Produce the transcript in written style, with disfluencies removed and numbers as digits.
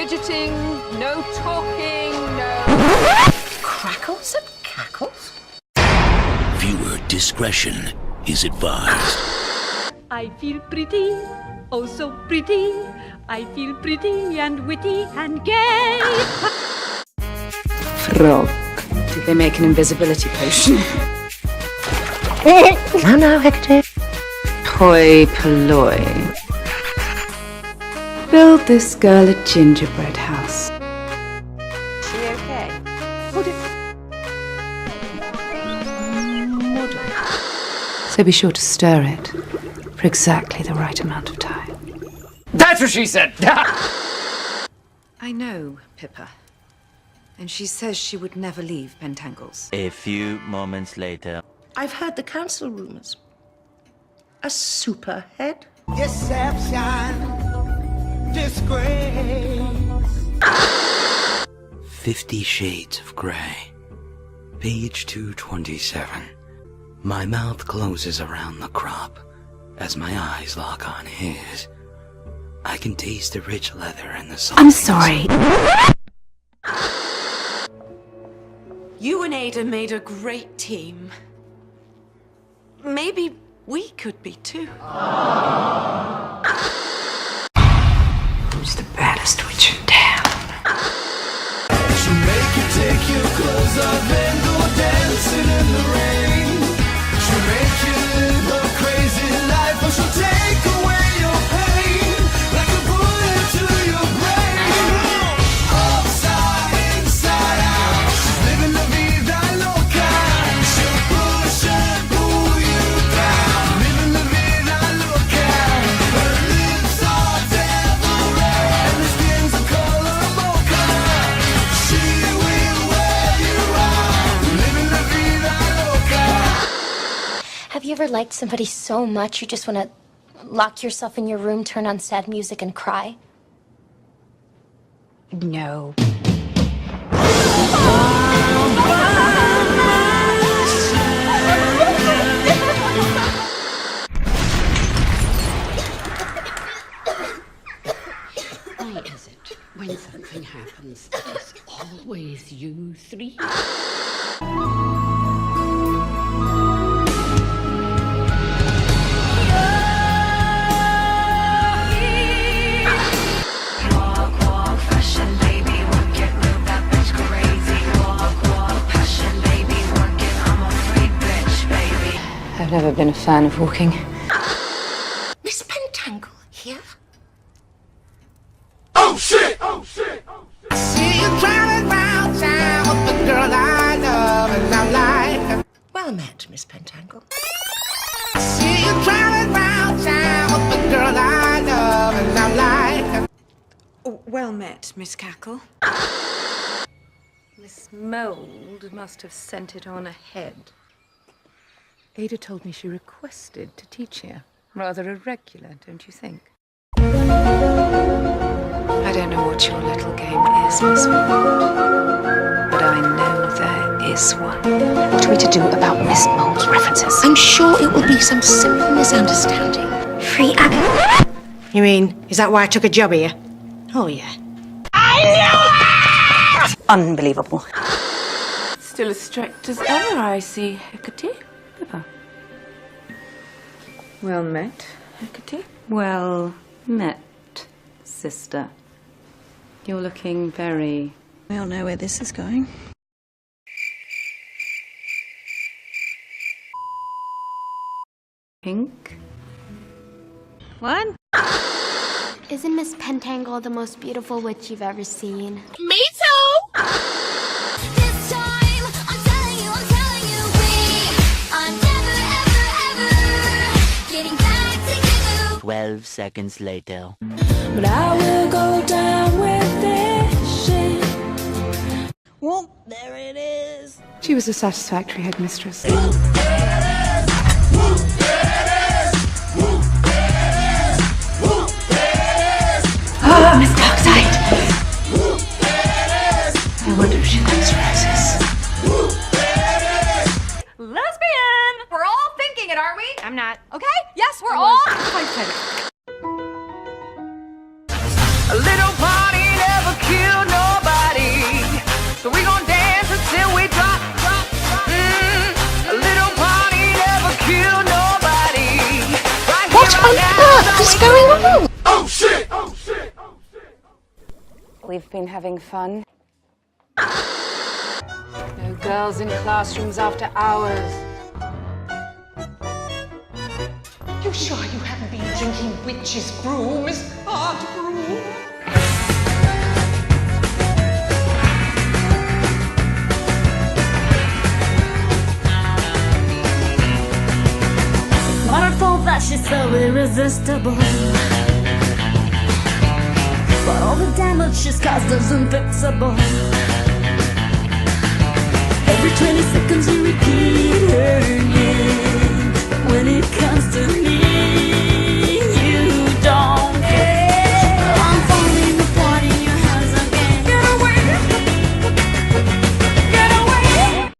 fidgeting, no talking, no... Crackles and cackles? Viewer discretion is advised. I feel pretty, oh so pretty. I feel pretty and witty and gay. Frog. Did they make an invisibility potion? No, Hector. Hoi polloi. Build this girl a gingerbread house. Is she okay? So be sure to stir it for exactly the right amount of time. That's what she said! I know, Pippa. And she says she would never leave Pentangles. A few moments later. I've heard the council rumors. A super head? Deception, disgrace. 50 Shades of Grey. Page 227. My mouth closes around the crop as my eyes lock on his. I can taste the rich leather and the soft. I'm sorry. You and Ada made a great team. Maybe we could be too. Who's the baddest witch in town? She'll make you take your clothes off and go dancing in the rain. She'll make you live a crazy life, or she'll take away your pain like a bullet to your brain. Upside, inside out, she's living la vida loca. She'll push and pull you down, living la vida loca. Her lips are devil red and her skin's the color mocha. She will wear you out, living la vida loca. Have you ever liked somebody so much you just want to lock yourself in your room, turn on sad music, and cry? No. Why is it when something happens, it is always you three? I've never been a fan of walking. Miss Pentangle here? Oh shit! Oh shit! See you driving round town with the girl I love and I like. Well met, Miss Pentangle. See you driving round town with the girl I love and I like. Oh, well met, Miss Cackle. Miss Mould must have sent it on ahead. Ada told me she requested to teach here. Rather irregular, don't you think? I don't know what your little game is, Miss Mould, but I know there is one. What are we to do about Miss Mould's references? I'm sure it will be some simple misunderstanding. Free Agatha. You mean, is that why I took a job here? Oh, yeah. Unbelievable. Still as strict as ever, I see, Hecate. Pippa. Well met. Hecate. Well met, sister. You're looking very... We all know where this is going. pink. What? Isn't Miss Pentangle the most beautiful witch you've ever seen? Me too! This time, I'm telling you, we are never, ever, ever getting back together. 12 seconds later. But I will go down with this shit. Well, there it is. She was a satisfactory headmistress. Oh, Miss Darkside! I wonder if she likes roses. Lesbian! We're all thinking it, aren't we? I'm not. Okay? Yes, we're all. A little party never fuck is going on? Oh shit! Oh shit! We've been having fun. No girls in classrooms after hours. You sure you haven't been drinking witch's brew, Miss Hard Brew? Wonderful that she's so irresistible, but all the damage she's caused is unfixable. Every 20 seconds you repeat her name, but when it comes to me